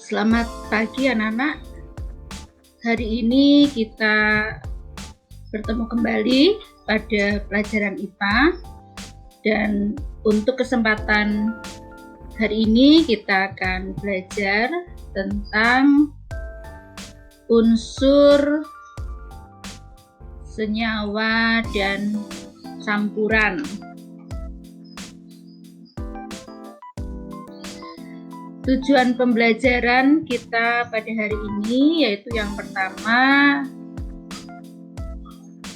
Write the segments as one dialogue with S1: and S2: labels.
S1: Selamat pagi anak-anak. Hari ini kita bertemu kembali pada pelajaran IPA, dan untuk kesempatan hari ini kita akan belajar tentang unsur, senyawa, dan campuran. Tujuan pembelajaran kita pada hari ini yaitu yang pertama,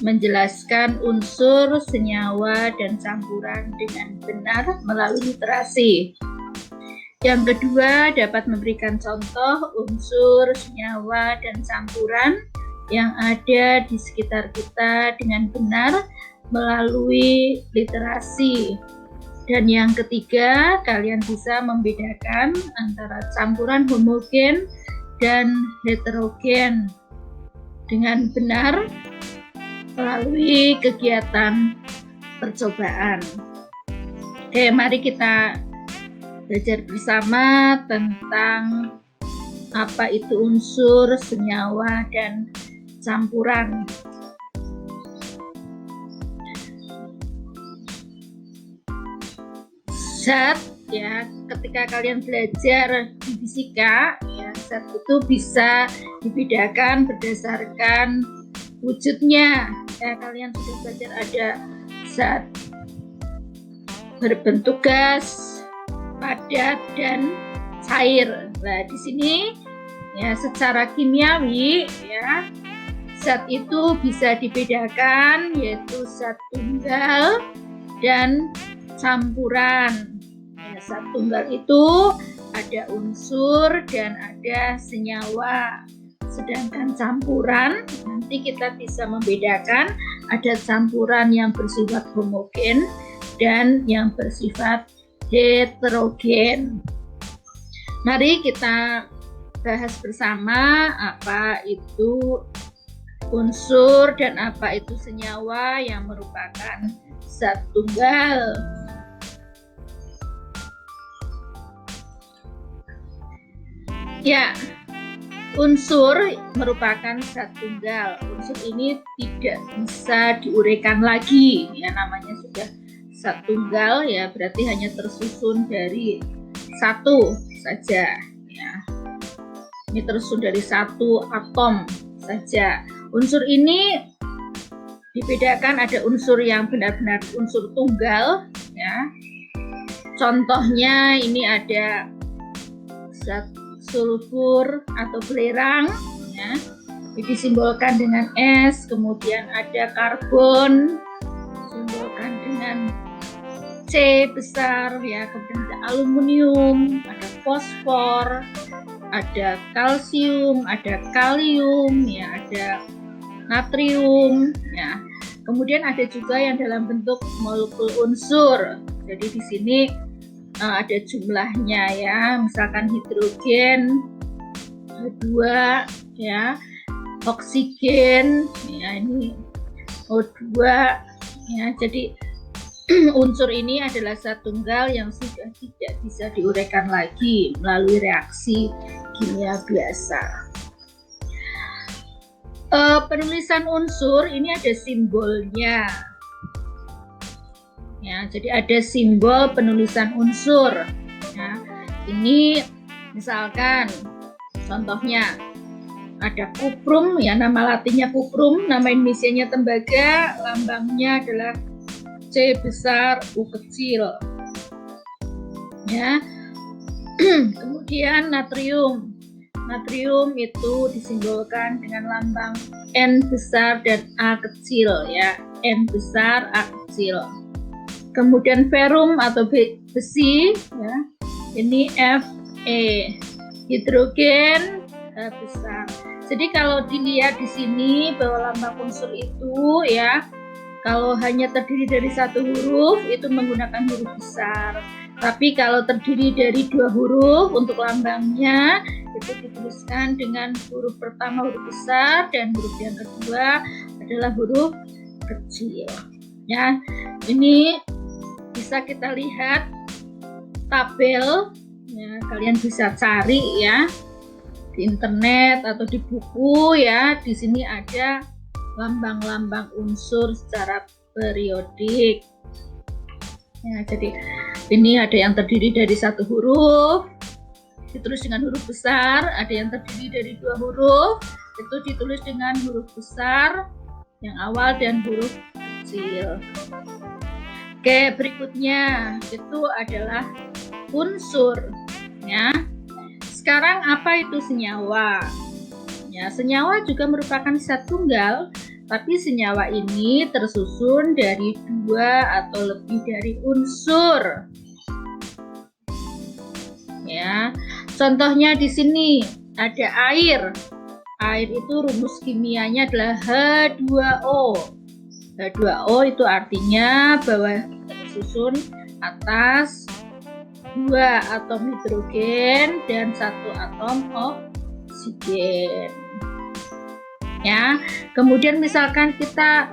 S1: menjelaskan unsur, senyawa, dan campuran dengan benar melalui literasi. Yang kedua, dapat memberikan contoh unsur, senyawa, dan campuran yang ada di sekitar kita dengan benar melalui literasi. Dan yang ketiga, kalian bisa membedakan antara campuran homogen dan heterogen dengan benar melalui kegiatan percobaan. Oke, mari kita belajar bersama tentang apa itu unsur, senyawa, dan campuran. Zat, ya, ketika kalian belajar di fisika, ya, zat itu bisa dibedakan berdasarkan wujudnya. Ya, kalian sudah belajar ada zat berbentuk gas, padat, dan cair. Nah, di sini ya secara kimiawi ya zat itu bisa dibedakan yaitu zat tunggal dan campuran. Zat tunggal itu ada unsur dan ada senyawa, sedangkan campuran nanti kita bisa membedakan ada campuran yang bersifat homogen dan yang bersifat heterogen. Mari kita bahas bersama apa itu unsur dan apa itu senyawa yang merupakan zat tunggal. Ya, unsur merupakan zat tunggal. Unsur ini tidak bisa diuraikan lagi, ya, namanya sudah zat tunggal, ya, berarti hanya tersusun dari satu saja, ya. Ini tersusun dari satu atom saja. Unsur ini dibedakan, ada unsur yang benar-benar unsur tunggal, ya. Contohnya ini ada zat sulfur atau belerang, ya, ini disimbolkan dengan S. Kemudian ada karbon, disimbolkan dengan C besar, ya. Kemudian ada aluminium, ada fosfor, ada kalsium, ada kalium, ya, ada natrium, ya. Kemudian ada juga yang dalam bentuk molekul unsur. Jadi di sini ada jumlahnya, ya, misalkan hidrogen 2, ya, oksigen, ya, ini O2, ya. Jadi unsur ini adalah zat tunggal yang sudah tidak bisa diuraikan lagi melalui reaksi kimia biasa. Penulisan unsur ini ada simbolnya. Ya, jadi ada simbol penulisan unsur. Ya, ini misalkan contohnya ada kuprum, ya, nama latinnya kuprum, nama Indonesianya tembaga, lambangnya adalah C besar U kecil. Ya. Kemudian natrium. Natrium itu disimbolkan dengan lambang N besar dan A kecil, ya, N besar A kecil. Kemudian ferum atau besi, ya, ini Fe. Hidrogen H besar. Jadi kalau dilihat di sini bahwa lambang unsur itu, ya, kalau hanya terdiri dari satu huruf itu menggunakan huruf besar. Tapi kalau terdiri dari dua huruf untuk lambangnya itu dituliskan dengan huruf pertama huruf besar dan huruf yang kedua adalah huruf kecil. Ya, ini bisa kita lihat tabel, ya, kalian bisa cari, ya, di internet atau di buku ya, di sini ada lambang-lambang unsur secara periodik. Ya, jadi ini ada yang terdiri dari satu huruf, ditulis dengan huruf besar, ada yang terdiri dari dua huruf, itu ditulis dengan huruf besar yang awal dan huruf kecil. Oke, berikutnya itu adalah unsur ya. Sekarang apa itu senyawa? Ya, senyawa juga merupakan zat tunggal, tapi senyawa ini tersusun dari dua atau lebih dari unsur. Ya, contohnya di sini ada air. Air itu rumus kimianya adalah H2O. H2O itu artinya bahwa tersusun atas dua atom hidrogen dan satu atom oksigen. Ya, kemudian misalkan kita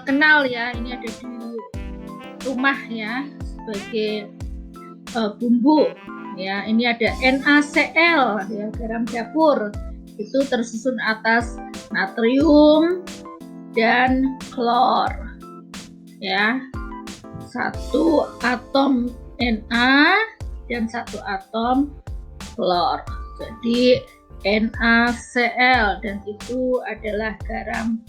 S1: kenal ya, ini ada di rumah ya sebagai bumbu ya, ini ada NaCl ya, garam dapur, itu tersusun atas natrium dan klor ya, satu atom Na dan satu atom klor, jadi NaCl, dan itu adalah garam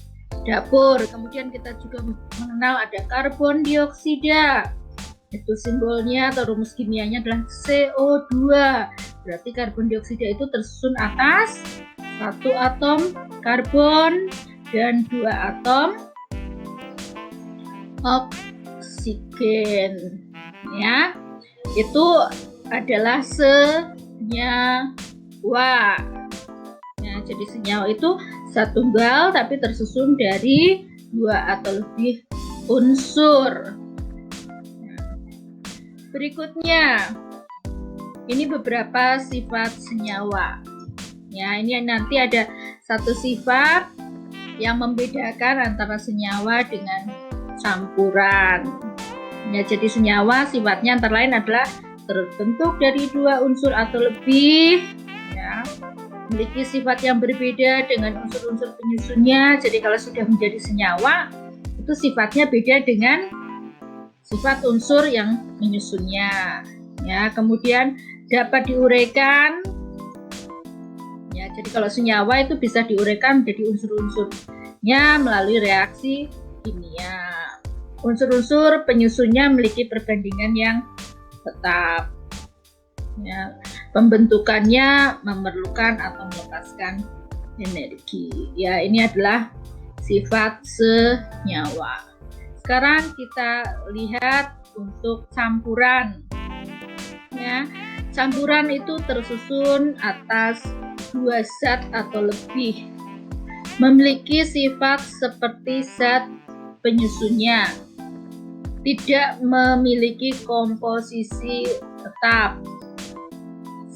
S1: dapur. Kemudian kita juga mengenal ada karbon dioksida, itu simbolnya atau rumus kimianya adalah CO2, berarti karbon dioksida itu tersusun atas satu atom karbon dan dua atom oksigen ya, itu adalah senyawa ya. Jadi senyawa itu zat tunggal tapi tersusun dari dua atau lebih unsur. Berikutnya ini beberapa sifat senyawa ya, ini nanti ada satu sifat yang membedakan antara senyawa dengan campuran ya. Jadi senyawa sifatnya antara lain adalah terbentuk dari dua unsur atau lebih ya, memiliki sifat yang berbeda dengan unsur-unsur penyusunnya. Jadi kalau sudah menjadi senyawa itu sifatnya beda dengan sifat unsur yang menyusunnya ya. Kemudian dapat diuraikan ya, jadi kalau senyawa itu bisa diuraikan menjadi unsur-unsurnya melalui reaksi kimia. Unsur-unsur penyusunnya memiliki perbandingan yang tetap ya, pembentukannya memerlukan atau melepaskan energi ya. Ini adalah sifat senyawa. Sekarang kita lihat untuk campuran ya. Campuran itu tersusun atas dua zat atau lebih, memiliki sifat seperti zat penyusunnya, tidak memiliki komposisi tetap.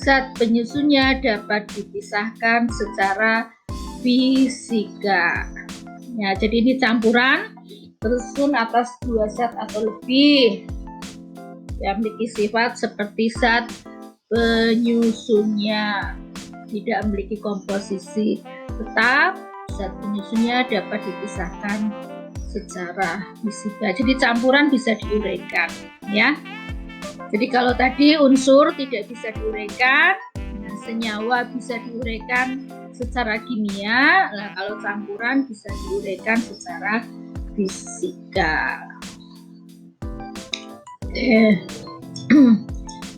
S1: Zat penyusunnya dapat dipisahkan secara fisika ya. Jadi ini campuran tersusun atas dua zat atau lebih yang memiliki sifat seperti zat penyusunnya, tidak memiliki komposisi tetap. Zat penyusunnya dapat dipisahkan secara fisika. Jadi campuran bisa diuraikan ya. Jadi kalau tadi unsur tidak bisa diuraikan, nah senyawa bisa diuraikan secara kimia. Nah, kalau campuran bisa diuraikan secara fisika.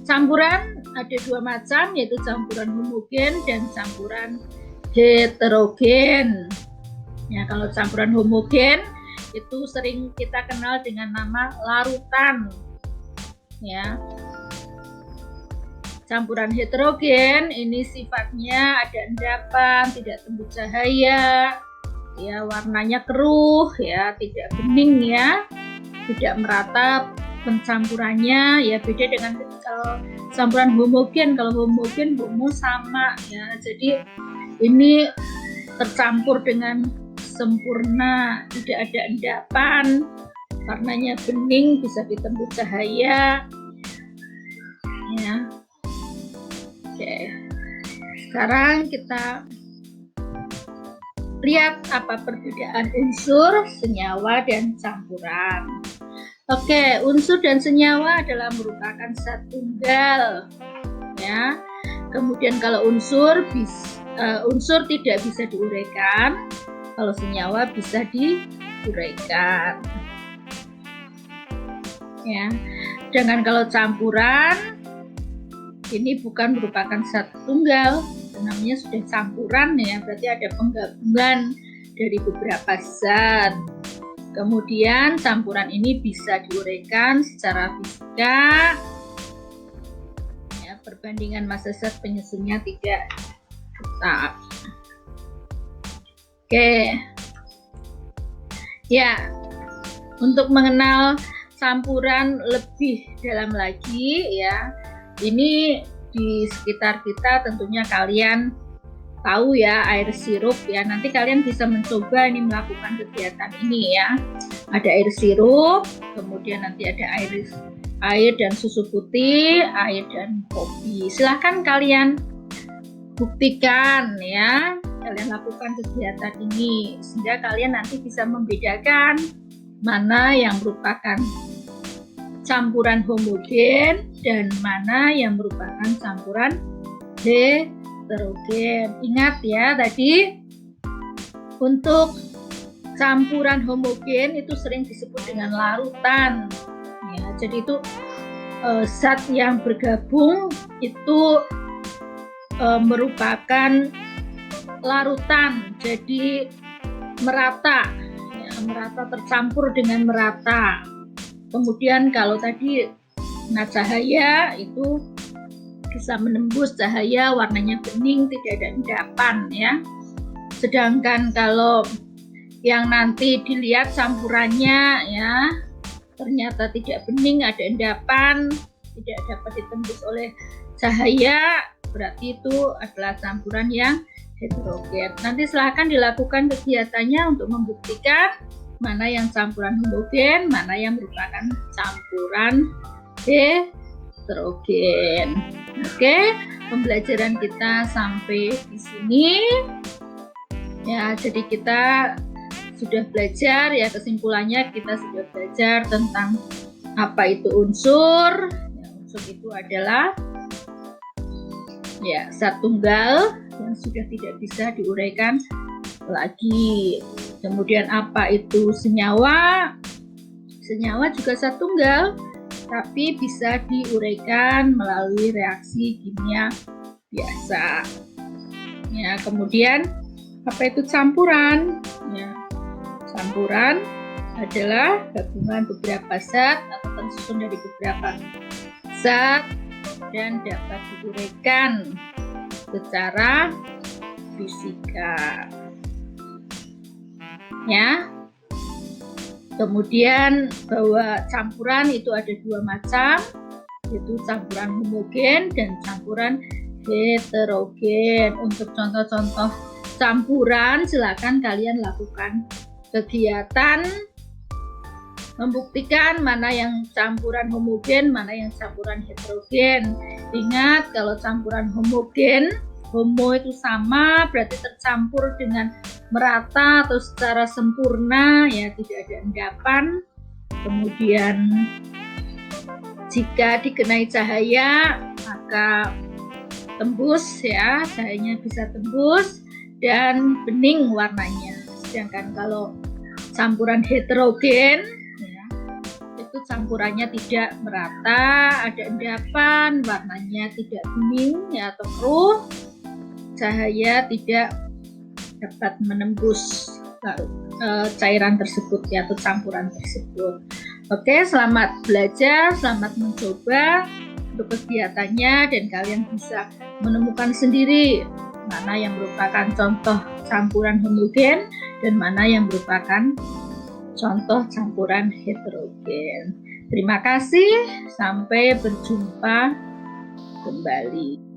S1: Campuran ada dua macam, yaitu campuran homogen dan campuran heterogen. Ya, kalau campuran homogen itu sering kita kenal dengan nama larutan. Ya. Campuran heterogen ini sifatnya ada endapan, tidak tembus cahaya, ya warnanya keruh, ya tidak bening, ya tidak merata pencampurannya, ya beda dengan campuran homogen. Kalau homogen sama, ya jadi ini tercampur dengan sempurna, tidak ada endapan, warnanya bening, bisa ditembus cahaya, ya. Oke. Sekarang kita lihat apa perbedaan unsur, senyawa, dan campuran. Oke, unsur dan senyawa adalah merupakan zat tunggal, ya. Kemudian kalau unsur tidak bisa diuraikan, kalau senyawa bisa diuraikan, ya. Sedangkan kalau campuran ini bukan merupakan zat tunggal, namanya sudah campuran, ya, berarti ada penggabungan dari beberapa zat. Kemudian campuran ini bisa diuraikan secara fisika, ya, perbandingan massa zat penyusunnya tidak tetap. Oke, ya, untuk mengenal campuran lebih dalam lagi, ya, ini di sekitar kita tentunya kalian tahu ya, air sirup, ya. Nanti kalian bisa mencoba ini melakukan kegiatan ini, ya. Ada air sirup, kemudian nanti ada air dan susu putih, air dan kopi. Silahkan kalian buktikan, ya. Kalian lakukan kegiatan ini sehingga kalian nanti bisa membedakan mana yang merupakan campuran homogen dan mana yang merupakan campuran heterogen. Ingat ya, tadi untuk campuran homogen itu sering disebut dengan larutan, ya. Jadi itu zat yang bergabung itu merupakan larutan, jadi merata, ya, merata, tercampur dengan merata. Kemudian kalau tadi cahaya itu bisa menembus cahaya, warnanya bening, tidak ada endapan, ya. Sedangkan kalau yang nanti dilihat campurannya, ya, ternyata tidak bening, ada endapan, tidak dapat ditembus oleh cahaya, berarti itu adalah campuran yang heterogen. Nanti silahkan dilakukan kegiatannya untuk membuktikan mana yang campuran homogen, mana yang merupakan campuran heterogen. Oke, pembelajaran kita sampai di sini. Ya, jadi kita sudah belajar, ya, kesimpulannya kita sudah belajar tentang apa itu unsur. Ya, unsur itu adalah, ya, zat tunggal yang sudah tidak bisa diuraikan lagi. Kemudian apa itu senyawa? Senyawa juga zat tunggal, tapi bisa diuraikan melalui reaksi kimia biasa. Ya, kemudian apa itu campuran? Ya, campuran adalah gabungan beberapa zat atau tersusun dari beberapa zat dan dapat diuraikan secara fisika, ya. Kemudian bahwa campuran itu ada dua macam, yaitu campuran homogen dan campuran heterogen. Untuk contoh-contoh campuran silakan kalian lakukan kegiatan membuktikan mana yang campuran homogen, mana yang campuran heterogen. Ingat, kalau campuran homogen, homo itu sama, berarti tercampur dengan merata atau secara sempurna, ya, tidak ada endapan. Kemudian jika dikenai cahaya maka tembus, ya, cahayanya bisa tembus dan bening warnanya. Sedangkan kalau campuran heterogen, ya, itu campurannya tidak merata, ada endapan, warnanya tidak bening, ya, atau keruh, cahaya tidak dapat menembus cairan tersebut, ya, atau campuran tersebut. Oke, selamat belajar, selamat mencoba untuk kegiatannya, dan kalian bisa menemukan sendiri mana yang merupakan contoh campuran homogen dan mana yang merupakan contoh campuran heterogen. Terima kasih, sampai berjumpa kembali.